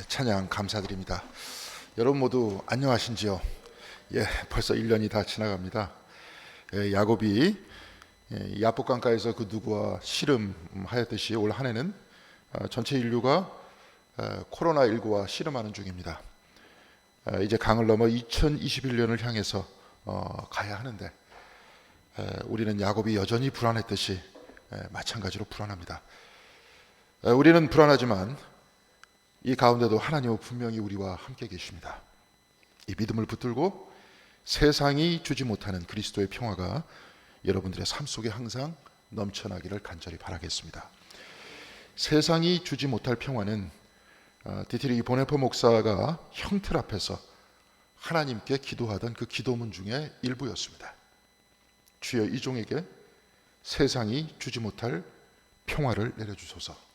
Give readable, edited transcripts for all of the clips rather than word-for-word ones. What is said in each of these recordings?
찬양 감사드립니다. 여러분 모두 안녕하신지요? 벌써 1년이 다 지나갑니다. 야곱이 야복강가에서 그 누구와 씨름하였듯이 올 한 해는 전체 인류가 코로나19와 씨름하는 중입니다. 이제 강을 넘어 2021년을 향해서 가야 하는데 우리는 야곱이 여전히 불안했듯이 마찬가지로 불안합니다. 우리는 불안하지만 이 가운데도 하나님은 분명히 우리와 함께 계십니다. 이 믿음을 붙들고 세상이 주지 못하는 그리스도의 평화가 여러분들의 삶 속에 항상 넘쳐나기를 간절히 바라겠습니다. 세상이 주지 못할 평화는 디트리히 보네퍼 목사가 형틀 앞에서 하나님께 기도하던 그 기도문 중에 일부였습니다. 주여 이 종에게 세상이 주지 못할 평화를 내려주소서.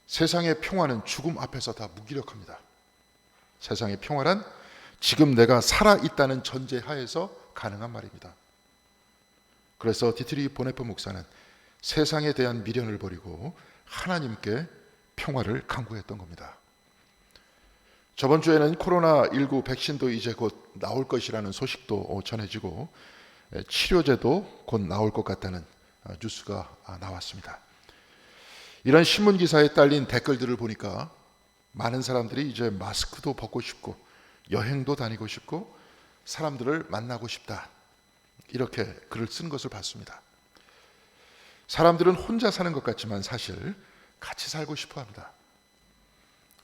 세상의 평화는 죽음 앞에서 다 무기력합니다. 세상의 평화란 지금 내가 살아있다는 전제하에서 가능한 말입니다. 그래서 디트리히 보네퍼 목사는 세상에 대한 미련을 버리고 하나님께 평화를 간구했던 겁니다. 저번 주에는 코로나19 백신도 이제 곧 나올 것이라는 소식도 전해지고 치료제도 곧 나올 것 같다는 뉴스가 나왔습니다. 이런 신문 기사에 딸린 댓글들을 보니까 많은 사람들이 이제 마스크도 벗고 싶고 여행도 다니고 싶고 사람들을 만나고 싶다, 이렇게 글을 쓴 것을 봤습니다. 사람들은 혼자 사는 것 같지만 사실 같이 살고 싶어 합니다.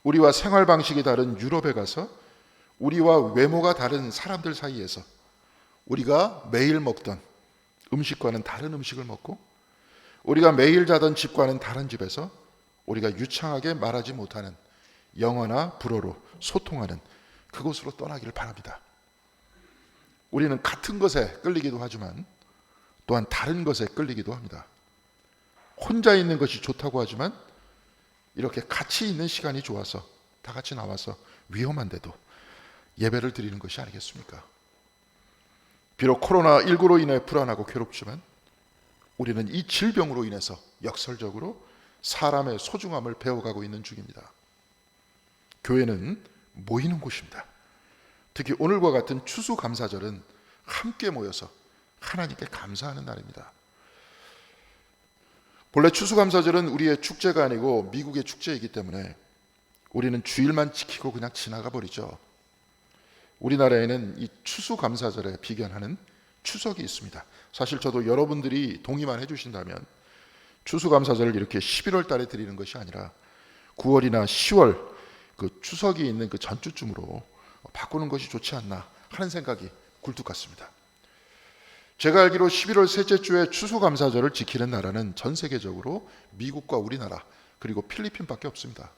우리와 생활 방식이 다른 유럽에 가서 우리와 외모가 다른 사람들 사이에서 우리가 매일 먹던 음식과는 다른 음식을 먹고 우리가 매일 자던 집과는 다른 집에서 우리가 유창하게 말하지 못하는 영어나 불어로 소통하는 그곳으로 떠나기를 바랍니다. 우리는 같은 것에 끌리기도 하지만 또한 다른 것에 끌리기도 합니다. 혼자 있는 것이 좋다고 하지만 이렇게 같이 있는 시간이 좋아서 다 같이 나와서 위험한데도 예배를 드리는 것이 아니겠습니까? 비록 코로나19로 인해 불안하고 괴롭지만 우리는 이 질병으로 인해서 역설적으로 사람의 소중함을 배워가고 있는 중입니다. 교회는 모이는 곳입니다. 특히 오늘과 같은 추수감사절은 함께 모여서 하나님께 감사하는 날입니다. 본래 추수감사절은 우리의 축제가 아니고 미국의 축제이기 때문에 우리는 주일만 지키고 그냥 지나가 버리죠. 우리나라에는 이 추수감사절에 비견하는 추석이 있습니다. 사실 저도 여러분들이 동의만 해주신다면 추수감사절을 이렇게 11월 달에 드리는 것이 아니라 9월이나 10월 그 추석이 있는 그 전주쯤으로 바꾸는 것이 좋지 않나 하는 생각이 굴뚝 같습니다. 제가 알기로 11월 셋째 주에 추수감사절을 지키는 나라는 전 세계적으로 미국과 우리나라 그리고 필리핀밖에 없습니다.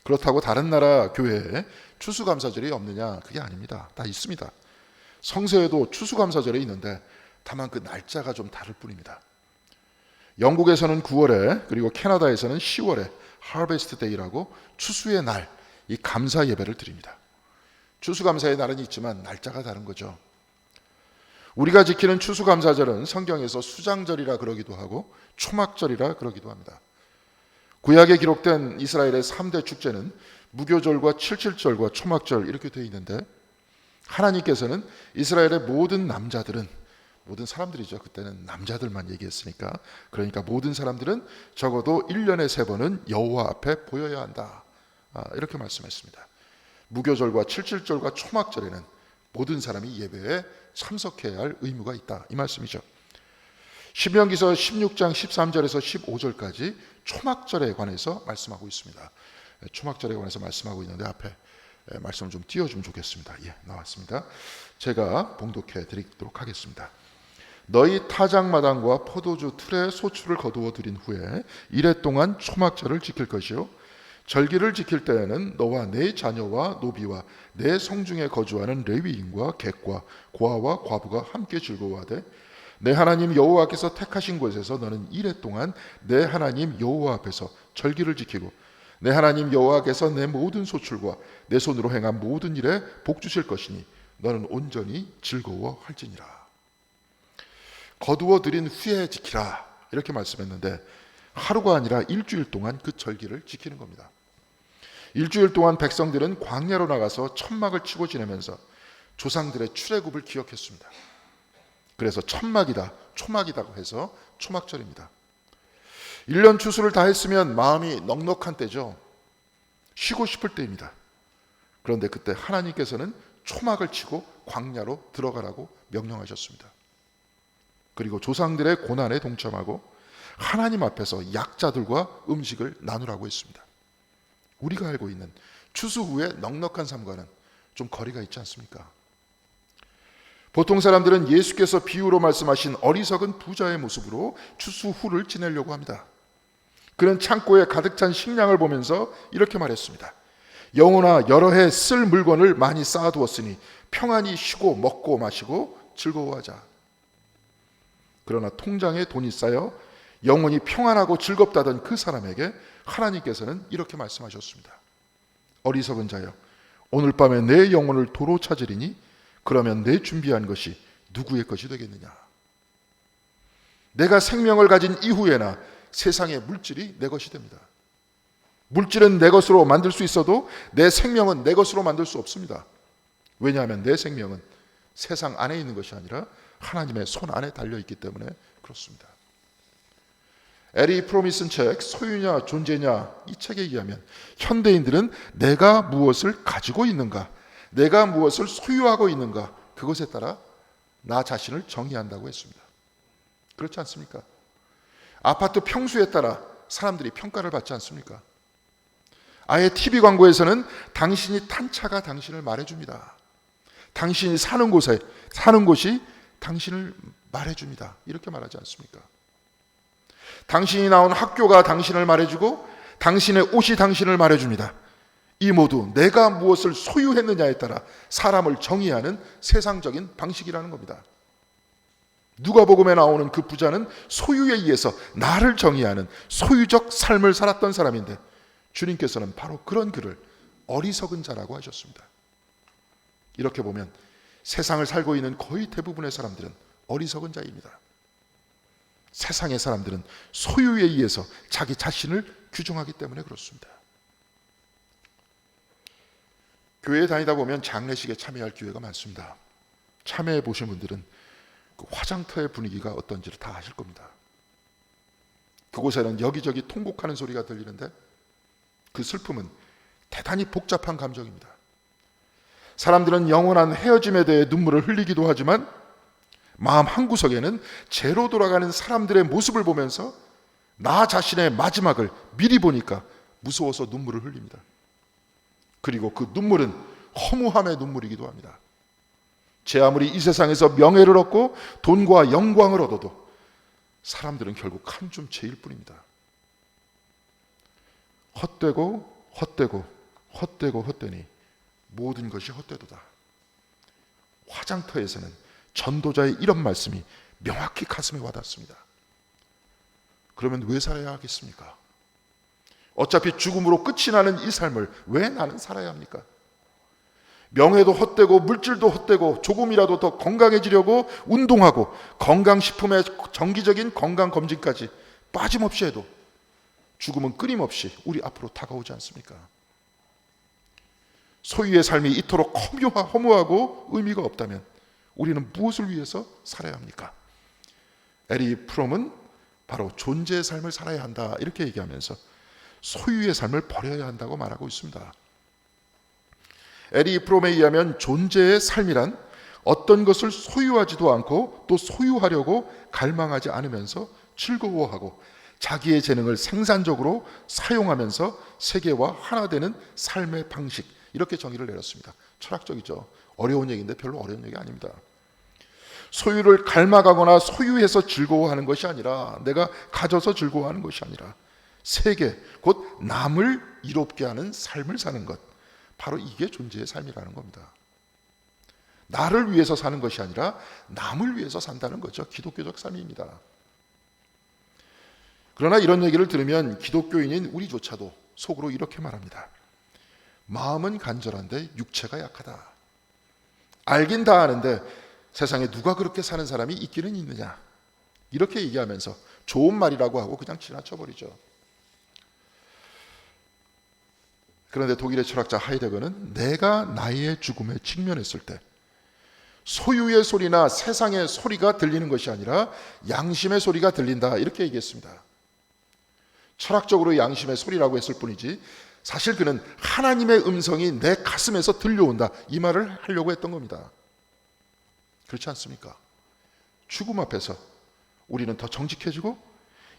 그렇다고 다른 나라 교회에 추수감사절이 없느냐? 그게 아닙니다. 다 있습니다. 성서에도 추수감사절이 있는데 다만 그 날짜가 좀 다를 뿐입니다. 영국에서는 9월에 그리고 캐나다에서는 10월에 하베스트 데이라고 추수의 날, 이 감사 예배를 드립니다. 추수감사의 날은 있지만 날짜가 다른 거죠. 우리가 지키는 추수감사절은 성경에서 수장절이라 그러기도 하고 초막절이라 그러기도 합니다. 구약에 기록된 이스라엘의 3대 축제는 무교절과 칠칠절과 초막절 이렇게 되어 있는데 하나님께서는 이스라엘의 모든 남자들은, 모든 사람들이죠, 그때는 남자들만 얘기했으니까, 그러니까 모든 사람들은 적어도 1년에 3번은 여호와 앞에 보여야 한다, 이렇게 말씀했습니다. 무교절과 칠칠절과 초막절에는 모든 사람이 예배에 참석해야 할 의무가 있다, 이 말씀이죠. 신명기서 16장 13절에서 15절까지 초막절에 관해서 말씀하고 있습니다. 초막절에 관해서 말씀하고 있는데 앞에 말씀을 좀 띄워주면 좋겠습니다. 나왔습니다. 제가 봉독해 드리도록 하겠습니다. 너희 타작마당과 포도주 틀에 소출을 거두어 들인 후에 이래 동안 초막절을 지킬 것이요 절기를 지킬 때에는 너와 네 자녀와 노비와 내 성중에 거주하는 레위인과 객과 고아와 과부가 함께 즐거워하되 내 하나님 여호와께서 택하신 곳에서 너는 이래 동안 내 하나님 여호와 앞에서 절기를 지키고 내 하나님 여호와께서 내 모든 소출과 내 손으로 행한 모든 일에 복 주실 것이니 너는 온전히 즐거워할지니라. 거두어 들인 후에 지키라, 이렇게 말씀했는데 하루가 아니라 일주일 동안 그 절기를 지키는 겁니다. 일주일 동안 백성들은 광야로 나가서 천막을 치고 지내면서 조상들의 출애굽을 기억했습니다. 그래서 천막이다, 초막이라고 해서 초막절입니다. 1년 추수를 다 했으면 마음이 넉넉한 때죠. 쉬고 싶을 때입니다. 그런데 그때 하나님께서는 초막을 치고 광야로 들어가라고 명령하셨습니다. 그리고 조상들의 고난에 동참하고 하나님 앞에서 약자들과 음식을 나누라고 했습니다. 우리가 알고 있는 추수 후의 넉넉한 삶과는 좀 거리가 있지 않습니까? 보통 사람들은 예수께서 비유로 말씀하신 어리석은 부자의 모습으로 추수 후를 지내려고 합니다. 그는 창고에 가득 찬 식량을 보면서 이렇게 말했습니다. 영혼아, 여러 해 쓸 물건을 많이 쌓아두었으니 평안히 쉬고 먹고 마시고 즐거워하자. 그러나 통장에 돈이 쌓여 영혼이 평안하고 즐겁다던 그 사람에게 하나님께서는 이렇게 말씀하셨습니다. 어리석은 자여, 오늘 밤에 내 영혼을 도로 찾으리니 그러면 내 준비한 것이 누구의 것이 되겠느냐. 내가 생명을 가진 이후에나 세상의 물질이 내 것이 됩니다. 물질은 내 것으로 만들 수 있어도 내 생명은 내 것으로 만들 수 없습니다. 왜냐하면 내 생명은 세상 안에 있는 것이 아니라 하나님의 손 안에 달려있기 때문에 그렇습니다. 에리 프롬이 쓴 책 소유냐 존재냐, 이 책에 의하면 현대인들은 내가 무엇을 가지고 있는가, 내가 무엇을 소유하고 있는가, 그것에 따라 나 자신을 정의한다고 했습니다. 그렇지 않습니까? 아파트 평수에 따라 사람들이 평가를 받지 않습니까? 아예 TV 광고에서는 당신이 탄 차가 당신을 말해줍니다. 당신이 사는 곳이 당신을 말해줍니다. 이렇게 말하지 않습니까? 당신이 나온 학교가 당신을 말해주고 당신의 옷이 당신을 말해줍니다. 이 모두 내가 무엇을 소유했느냐에 따라 사람을 정의하는 세상적인 방식이라는 겁니다. 누가복음에 나오는 그 부자는 소유에 의해서 나를 정의하는 소유적 삶을 살았던 사람인데 주님께서는 바로 그런 그를 어리석은 자라고 하셨습니다. 이렇게 보면 세상을 살고 있는 거의 대부분의 사람들은 어리석은 자입니다. 세상의 사람들은 소유에 의해서 자기 자신을 규정하기 때문에 그렇습니다. 교회에 다니다 보면 장례식에 참여할 기회가 많습니다. 참여해 보신 분들은 그 화장터의 분위기가 어떤지를 다 아실 겁니다. 그곳에는 여기저기 통곡하는 소리가 들리는데 그 슬픔은 대단히 복잡한 감정입니다. 사람들은 영원한 헤어짐에 대해 눈물을 흘리기도 하지만 마음 한구석에는 죄로 돌아가는 사람들의 모습을 보면서 나 자신의 마지막을 미리 보니까 무서워서 눈물을 흘립니다. 그리고 그 눈물은 허무함의 눈물이기도 합니다. 제 아무리 이 세상에서 명예를 얻고 돈과 영광을 얻어도 사람들은 결국 한 줌 죄일 뿐입니다. 헛되니 모든 것이 헛되도다. 화장터에서는 전도자의 이런 말씀이 명확히 가슴에 와닿습니다. 그러면 왜 살아야 하겠습니까? 어차피 죽음으로 끝이 나는 이 삶을 왜 나는 살아야 합니까? 명예도 헛되고 물질도 헛되고 조금이라도 더 건강해지려고 운동하고 건강식품의 정기적인 건강검진까지 빠짐없이 해도 죽음은 끊임없이 우리 앞으로 다가오지 않습니까? 소유의 삶이 이토록 허무하고 의미가 없다면 우리는 무엇을 위해서 살아야 합니까? 에리 프롬은 바로 존재의 삶을 살아야 한다 이렇게 얘기하면서 소유의 삶을 버려야 한다고 말하고 있습니다. 에리 프롬에 의하면 존재의 삶이란 어떤 것을 소유하지도 않고 또 소유하려고 갈망하지 않으면서 즐거워하고 자기의 재능을 생산적으로 사용하면서 세계와 하나 되는 삶의 방식, 이렇게 정의를 내렸습니다. 철학적이죠. 어려운 얘기인데 별로 어려운 얘기 아닙니다. 소유를 갈망하거나 소유해서 즐거워하는 것이 아니라, 내가 가져서 즐거워하는 것이 아니라 세계, 곧 남을 이롭게 하는 삶을 사는 것, 바로 이게 존재의 삶이라는 겁니다. 나를 위해서 사는 것이 아니라 남을 위해서 산다는 거죠. 기독교적 삶입니다. 그러나 이런 얘기를 들으면 기독교인인 우리조차도 속으로 이렇게 말합니다. 마음은 간절한데 육체가 약하다. 알긴 다 아는데 세상에 누가 그렇게 사는 사람이 있기는 있느냐, 이렇게 얘기하면서 좋은 말이라고 하고 그냥 지나쳐버리죠. 그런데 독일의 철학자 하이데거는 내가 나의 죽음에 직면했을 때 소유의 소리나 세상의 소리가 들리는 것이 아니라 양심의 소리가 들린다, 이렇게 얘기했습니다. 철학적으로 양심의 소리라고 했을 뿐이지 사실 그는 하나님의 음성이 내 가슴에서 들려온다, 이 말을 하려고 했던 겁니다. 그렇지 않습니까? 죽음 앞에서 우리는 더 정직해지고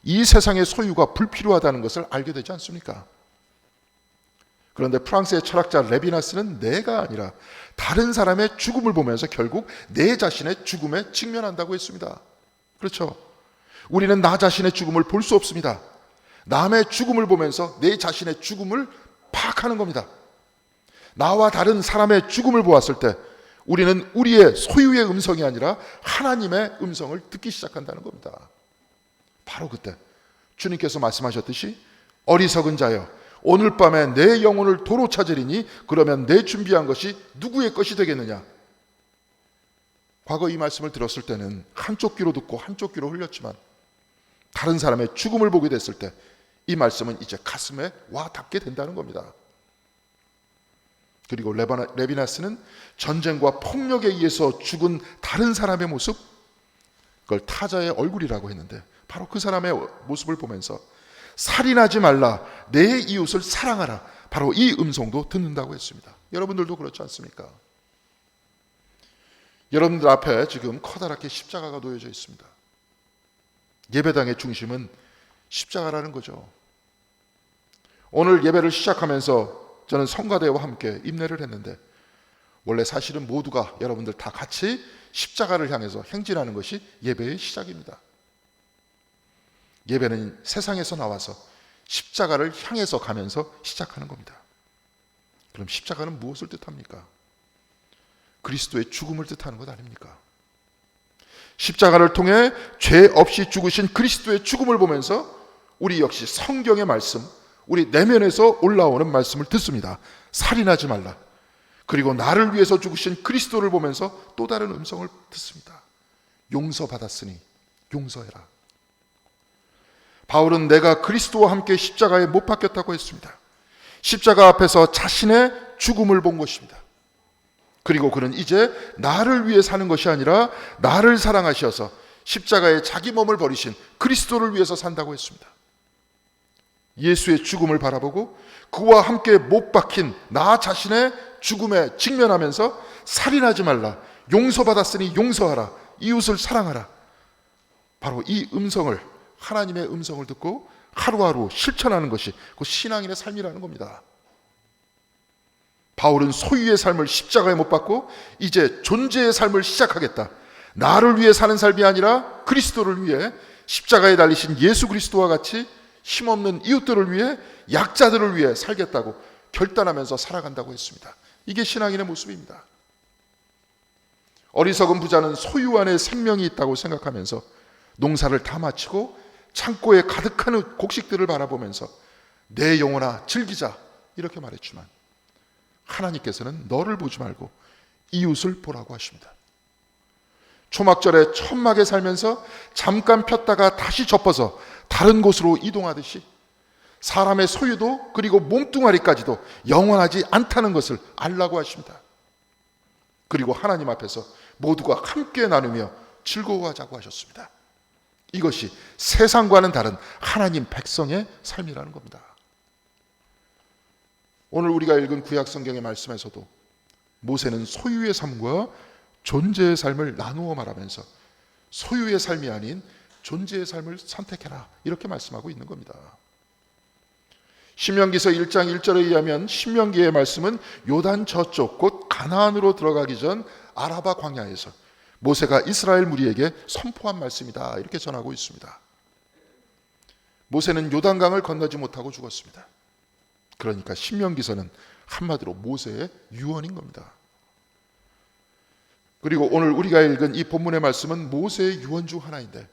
이 세상의 소유가 불필요하다는 것을 알게 되지 않습니까? 그런데 프랑스의 철학자 레비나스는 내가 아니라 다른 사람의 죽음을 보면서 결국 내 자신의 죽음에 직면한다고 했습니다. 그렇죠? 우리는 나 자신의 죽음을 볼 수 없습니다. 남의 죽음을 보면서 내 자신의 죽음을 파악하는 겁니다. 나와 다른 사람의 죽음을 보았을 때 우리는 우리의 소유의 음성이 아니라 하나님의 음성을 듣기 시작한다는 겁니다. 바로 그때 주님께서 말씀하셨듯이 어리석은 자여 오늘 밤에 내 영혼을 도로 찾으리니 그러면 내 준비한 것이 누구의 것이 되겠느냐. 과거 이 말씀을 들었을 때는 한쪽 귀로 듣고 한쪽 귀로 흘렸지만 다른 사람의 죽음을 보게 됐을 때 이 말씀은 이제 가슴에 와 닿게 된다는 겁니다. 그리고 레비나스는 전쟁과 폭력에 의해서 죽은 다른 사람의 모습, 그걸 타자의 얼굴이라고 했는데 바로 그 사람의 모습을 보면서 살인하지 말라, 내 이웃을 사랑하라, 바로 이 음성도 듣는다고 했습니다. 여러분들도 그렇지 않습니까? 여러분들 앞에 지금 커다랗게 십자가가 놓여져 있습니다. 예배당의 중심은 십자가라는 거죠. 오늘 예배를 시작하면서 저는 성가대와 함께 임례를 했는데 원래 사실은 모두가 여러분들 다 같이 십자가를 향해서 행진하는 것이 예배의 시작입니다. 예배는 세상에서 나와서 십자가를 향해서 가면서 시작하는 겁니다. 그럼 십자가는 무엇을 뜻합니까? 그리스도의 죽음을 뜻하는 것 아닙니까? 십자가를 통해 죄 없이 죽으신 그리스도의 죽음을 보면서 우리 역시 성경의 말씀, 우리 내면에서 올라오는 말씀을 듣습니다. 살인하지 말라. 그리고 나를 위해서 죽으신 그리스도를 보면서 또 다른 음성을 듣습니다. 용서받았으니 용서해라. 바울은 내가 그리스도와 함께 십자가에 못 박혔다고 했습니다. 십자가 앞에서 자신의 죽음을 본 것입니다. 그리고 그는 이제 나를 위해 사는 것이 아니라 나를 사랑하셔서 십자가에 자기 몸을 버리신 그리스도를 위해서 산다고 했습니다. 예수의 죽음을 바라보고 그와 함께 못 박힌 나 자신의 죽음에 직면하면서 살인하지 말라, 용서받았으니 용서하라, 이웃을 사랑하라, 바로 이 음성을, 하나님의 음성을 듣고 하루하루 실천하는 것이 그 신앙인의 삶이라는 겁니다. 바울은 소유의 삶을 십자가에 못 박고 이제 존재의 삶을 시작하겠다. 나를 위해 사는 삶이 아니라 그리스도를 위해 십자가에 달리신 예수 그리스도와 같이 힘없는 이웃들을 위해, 약자들을 위해 살겠다고 결단하면서 살아간다고 했습니다. 이게 신앙인의 모습입니다. 어리석은 부자는 소유 안에 생명이 있다고 생각하면서 농사를 다 마치고 창고에 가득한 곡식들을 바라보면서 내 영혼아 즐기자 이렇게 말했지만 하나님께서는 너를 보지 말고 이웃을 보라고 하십니다. 초막절에 천막에 살면서 잠깐 폈다가 다시 접어서 다른 곳으로 이동하듯이 사람의 소유도 그리고 몸뚱아리까지도 영원하지 않다는 것을 알라고 하십니다. 그리고 하나님 앞에서 모두가 함께 나누며 즐거워하자고 하셨습니다. 이것이 세상과는 다른 하나님 백성의 삶이라는 겁니다. 오늘 우리가 읽은 구약 성경의 말씀에서도 모세는 소유의 삶과 존재의 삶을 나누어 말하면서 소유의 삶이 아닌 존재의 삶을 선택해라 이렇게 말씀하고 있는 겁니다. 신명기서 1장 1절에 의하면 신명기의 말씀은 요단 저쪽 곧 가나안으로 들어가기 전 아라바 광야에서 모세가 이스라엘 무리에게 선포한 말씀이다 이렇게 전하고 있습니다. 모세는 요단강을 건너지 못하고 죽었습니다. 그러니까 신명기서는 한마디로 모세의 유언인 겁니다. 그리고 오늘 우리가 읽은 이 본문의 말씀은 모세의 유언 중 하나인데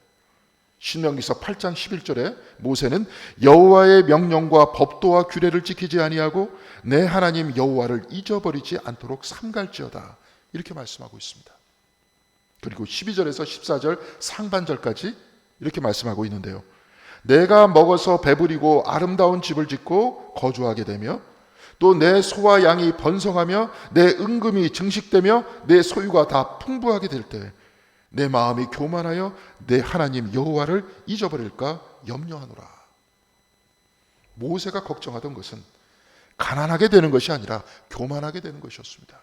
신명기서 8장 11절에 모세는 여호와의 명령과 법도와 규례를 지키지 아니하고 내 하나님 여호와를 잊어버리지 않도록 삼갈지어다 이렇게 말씀하고 있습니다. 그리고 12절에서 14절 상반절까지 이렇게 말씀하고 있는데요. 내가 먹어서 배부리고 아름다운 집을 짓고 거주하게 되며 또 내 소와 양이 번성하며 내 은금이 증식되며 내 소유가 다 풍부하게 될 때 내 마음이 교만하여 내 하나님 여호와를 잊어버릴까 염려하노라. 모세가 걱정하던 것은 가난하게 되는 것이 아니라 교만하게 되는 것이었습니다.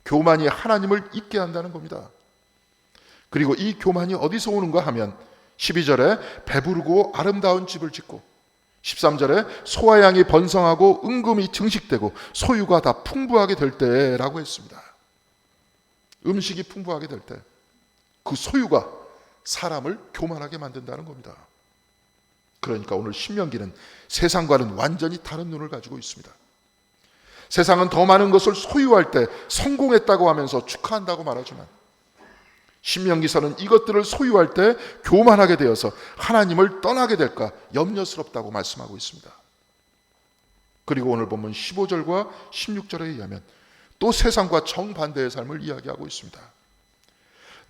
교만이 하나님을 잊게 한다는 겁니다. 그리고 이 교만이 어디서 오는가 하면 12절에 배부르고 아름다운 집을 짓고 13절에 소와 양이 번성하고 은금이 증식되고 소유가 다 풍부하게 될 때라고 했습니다. 음식이 풍부하게 될 때 그 소유가 사람을 교만하게 만든다는 겁니다. 그러니까 오늘 신명기는 세상과는 완전히 다른 눈을 가지고 있습니다. 세상은 더 많은 것을 소유할 때 성공했다고 하면서 축하한다고 말하지만 신명기서는 이것들을 소유할 때 교만하게 되어서 하나님을 떠나게 될까 염려스럽다고 말씀하고 있습니다. 그리고 오늘 본문 15절과 16절에 의하면 또 세상과 정반대의 삶을 이야기하고 있습니다.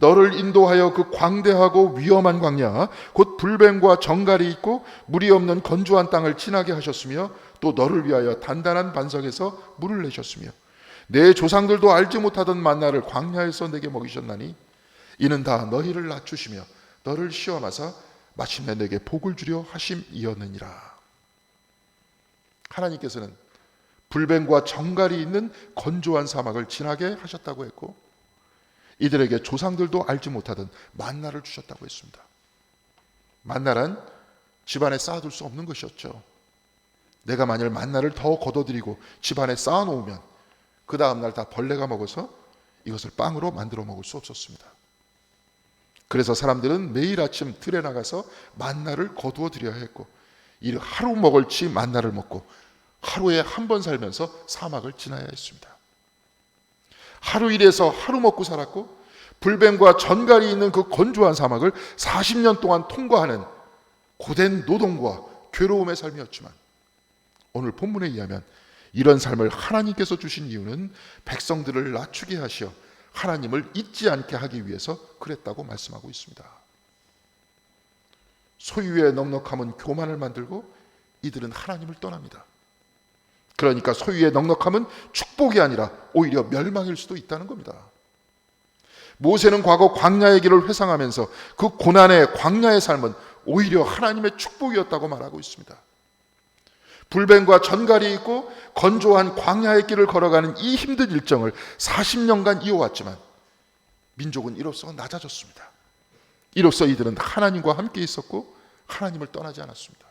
너를 인도하여 그 광대하고 위험한 광야 곧 불뱀과 정갈이 있고 물이 없는 건조한 땅을 지나게 하셨으며 또 너를 위하여 단단한 반석에서 물을 내셨으며 내 조상들도 알지 못하던 만나를 광야에서 내게 먹이셨나니 이는 다 너희를 낮추시며 너를 시험하사 마침내 내게 복을 주려 하심이었느니라. 하나님께서는 불뱀과 정갈이 있는 건조한 사막을 지나게 하셨다고 했고 이들에게 조상들도 알지 못하던 만나를 주셨다고 했습니다. 만나란 집안에 쌓아둘 수 없는 것이었죠. 내가 만일 만나를 더 걷어들이고 집안에 쌓아놓으면 그 다음날 다 벌레가 먹어서 이것을 빵으로 만들어 먹을 수 없었습니다. 그래서 사람들은 매일 아침 들에 나가서 만나를 거두어 드려야 했고 이 하루 먹을치 만나를 먹고 하루에 한 번 살면서 사막을 지나야 했습니다. 하루 일해서 하루 먹고 살았고 불뱀과 전갈이 있는 그 건조한 사막을 40년 동안 통과하는 고된 노동과 괴로움의 삶이었지만 오늘 본문에 의하면 이런 삶을 하나님께서 주신 이유는 백성들을 낮추게 하시어 하나님을 잊지 않게 하기 위해서 그랬다고 말씀하고 있습니다. 소유의 넉넉함은 교만을 만들고 이들은 하나님을 떠납니다. 그러니까 소유의 넉넉함은 축복이 아니라 오히려 멸망일 수도 있다는 겁니다. 모세는 과거 광야의 길을 회상하면서 그 고난의 광야의 삶은 오히려 하나님의 축복이었다고 말하고 있습니다. 불뱀과 전갈이 있고 건조한 광야의 길을 걸어가는 이 힘든 일정을 40년간 이어왔지만 민족은 이로써 낮아졌습니다. 이로써 이들은 하나님과 함께 있었고 하나님을 떠나지 않았습니다.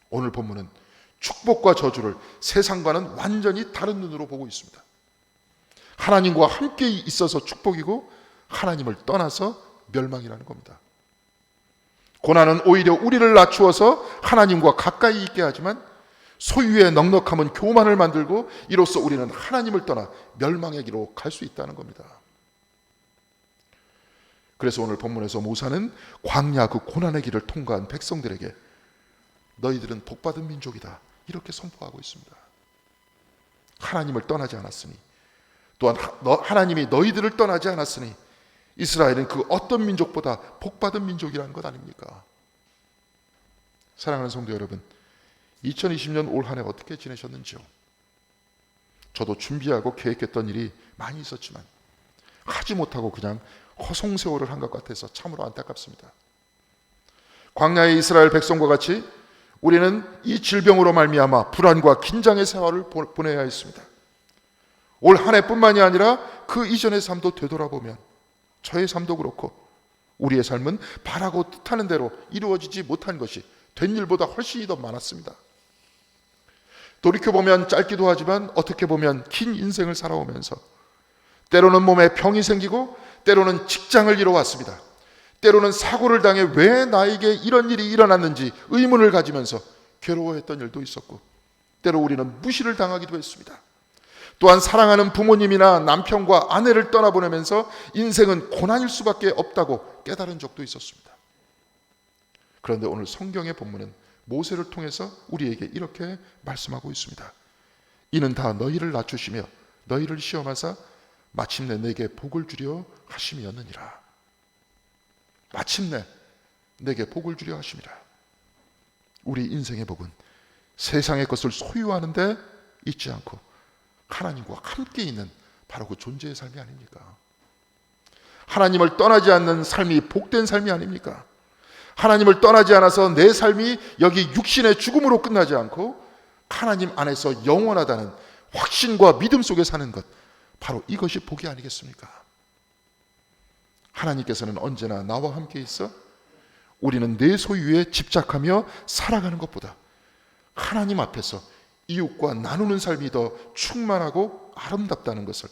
오늘 본문은 축복과 저주를 세상과는 완전히 다른 눈으로 보고 있습니다. 하나님과 함께 있어서 축복이고 하나님을 떠나서 멸망이라는 겁니다. 고난은 오히려 우리를 낮추어서 하나님과 가까이 있게 하지만 소유의 넉넉함은 교만을 만들고 이로써 우리는 하나님을 떠나 멸망의 길로 갈 수 있다는 겁니다. 그래서 오늘 본문에서 모세는 광야 그 고난의 길을 통과한 백성들에게 너희들은 복받은 민족이다 이렇게 선포하고 있습니다. 하나님을 떠나지 않았으니 또한 하나님이 너희들을 떠나지 않았으니 이스라엘은 그 어떤 민족보다 복받은 민족이라는 것 아닙니까? 사랑하는 성도 여러분, 2020년 올 한 해 어떻게 지내셨는지요? 저도 준비하고 계획했던 일이 많이 있었지만 하지 못하고 그냥 허송세월을 한 것 같아서 참으로 안타깝습니다. 광야의 이스라엘 백성과 같이 우리는 이 질병으로 말미암아 불안과 긴장의 생활을 보내야 했습니다. 올 한 해뿐만이 아니라 그 이전의 삶도 되돌아보면 저의 삶도 그렇고 우리의 삶은 바라고 뜻하는 대로 이루어지지 못한 것이 된 일보다 훨씬 더 많았습니다. 돌이켜보면 짧기도 하지만 어떻게 보면 긴 인생을 살아오면서 때로는 몸에 병이 생기고 때로는 직장을 잃어왔습니다. 때로는 사고를 당해 왜 나에게 이런 일이 일어났는지 의문을 가지면서 괴로워했던 일도 있었고 때로 우리는 무시를 당하기도 했습니다. 또한 사랑하는 부모님이나 남편과 아내를 떠나보내면서 인생은 고난일 수밖에 없다고 깨달은 적도 있었습니다. 그런데 오늘 성경의 본문은 모세를 통해서 우리에게 이렇게 말씀하고 있습니다. 이는 다 너희를 낮추시며 너희를 시험하사 마침내 내게 복을 주려 하심이었느니라. 마침내 내게 복을 주려 하심이라. 우리 인생의 복은 세상의 것을 소유하는데 있지 않고 하나님과 함께 있는 바로 그 존재의 삶이 아닙니까? 하나님을 떠나지 않는 삶이 복된 삶이 아닙니까? 하나님을 떠나지 않아서 내 삶이 여기 육신의 죽음으로 끝나지 않고 하나님 안에서 영원하다는 확신과 믿음 속에 사는 것, 바로 이것이 복이 아니겠습니까? 하나님께서는 언제나 나와 함께 있어 우리는 내 소유에 집착하며 살아가는 것보다 하나님 앞에서 이웃과 나누는 삶이 더 충만하고 아름답다는 것을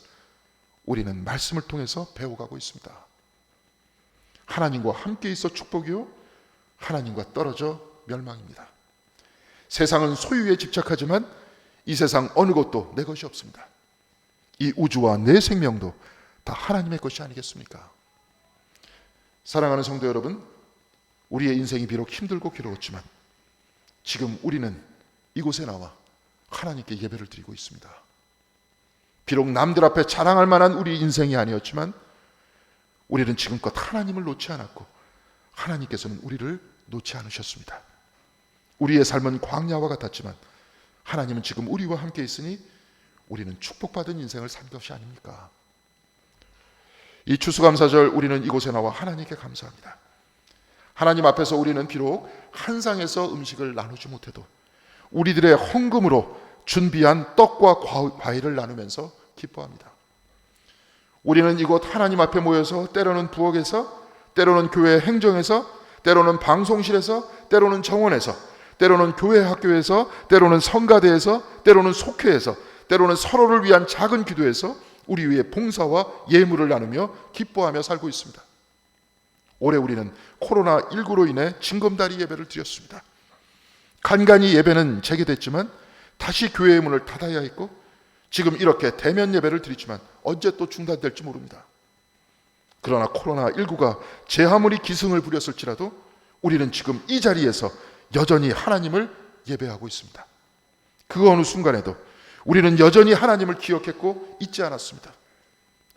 우리는 말씀을 통해서 배워가고 있습니다. 하나님과 함께 있어 축복이요, 하나님과 떨어져 멸망입니다. 세상은 소유에 집착하지만 이 세상 어느 것도 내 것이 없습니다. 이 우주와 내 생명도 다 하나님의 것이 아니겠습니까? 사랑하는 성도 여러분, 우리의 인생이 비록 힘들고 괴로웠지만 지금 우리는 이곳에 나와 하나님께 예배를 드리고 있습니다. 비록 남들 앞에 자랑할 만한 우리 인생이 아니었지만 우리는 지금껏 하나님을 놓지 않았고 하나님께서는 우리를 놓지 않으셨습니다. 우리의 삶은 광야와 같았지만 하나님은 지금 우리와 함께 있으니 우리는 축복받은 인생을 산 것이 아닙니까? 이 추수감사절 우리는 이곳에 나와 하나님께 감사합니다. 하나님 앞에서 우리는 비록 한 상에서 음식을 나누지 못해도 우리들의 헌금으로 준비한 떡과 과일을 나누면서 기뻐합니다. 우리는 이곳 하나님 앞에 모여서 때로는 부엌에서, 때로는 교회 행정에서, 때로는 방송실에서, 때로는 정원에서, 때로는 교회 학교에서, 때로는 성가대에서, 때로는 속회에서, 때로는 서로를 위한 작은 기도에서 우리 위해 봉사와 예물을 나누며 기뻐하며 살고 있습니다. 올해 우리는 코로나19로 인해 징검다리 예배를 드렸습니다. 간간히 예배는 재개됐지만 다시 교회의 문을 닫아야 했고 지금 이렇게 대면 예배를 드리지만 언제 또 중단될지 모릅니다. 그러나 코로나19가 제 아무리 기승을 부렸을지라도 우리는 지금 이 자리에서 여전히 하나님을 예배하고 있습니다. 그 어느 순간에도 우리는 여전히 하나님을 기억했고 잊지 않았습니다.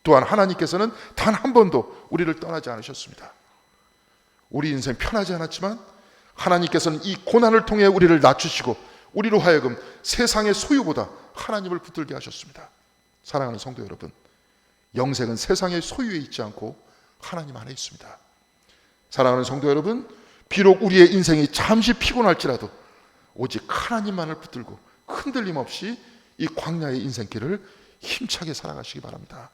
또한 하나님께서는 단 한 번도 우리를 떠나지 않으셨습니다. 우리 인생 편하지 않았지만 하나님께서는 이 고난을 통해 우리를 낮추시고 우리로 하여금 세상의 소유보다 하나님을 붙들게 하셨습니다. 사랑하는 성도 여러분, 영생은 세상의 소유에 있지 않고 하나님 안에 있습니다. 사랑하는 성도 여러분, 비록 우리의 인생이 잠시 피곤할지라도 오직 하나님만을 붙들고 흔들림 없이 이 광야의 인생길을 힘차게 살아가시기 바랍니다.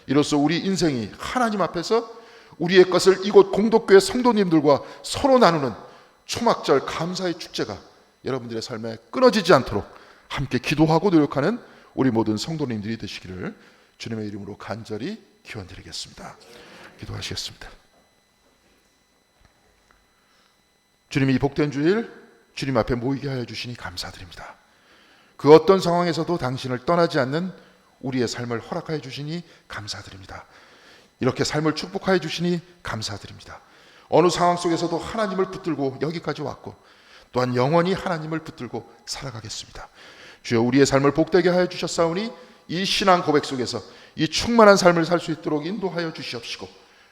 이로써 우리 인생이 하나님 앞에서 우리의 것을 이곳 공덕교회 성도님들과 서로 나누는 초막절 감사의 축제가 여러분들의 삶에 끊어지지 않도록 함께 기도하고 노력하는 우리 모든 성도님들이 되시기를 주님의 이름으로 간절히 기원드리겠습니다. 기도하시겠습니다. 주님이 이 복된 주일 주님 앞에 모이게 하여 주시니 감사드립니다. 그 어떤 상황에서도 당신을 떠나지 않는 우리의 삶을 허락하여 주시니 감사드립니다. 이렇게 삶을 축복하여 주시니 감사드립니다. 어느 상황 속에서도 하나님을 붙들고 여기까지 왔고 또한 영원히 하나님을 붙들고 살아가겠습니다. 주여, 우리의 삶을 복되게 하여 주셨사오니 이 신앙 고백 속에서 이 충만한 삶을 살 수 있도록 인도하여 주시옵시고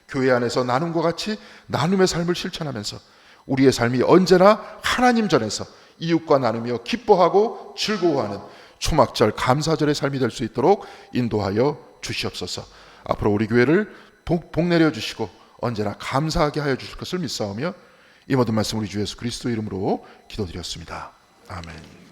교회 안에서 나눔과 같이 나눔의 삶을 실천하면서 우리의 삶이 언제나 하나님 전에서 이웃과 나누며 기뻐하고 즐거워하는 초막절 감사절의 삶이 될 수 있도록 인도하여 주시옵소서. 앞으로 우리 교회를 복 내려 주시고 언제나 감사하게 하여 주실 것을 믿사오며 이 모든 말씀 우리 주 예수 그리스도 이름으로 기도드렸습니다. 아멘.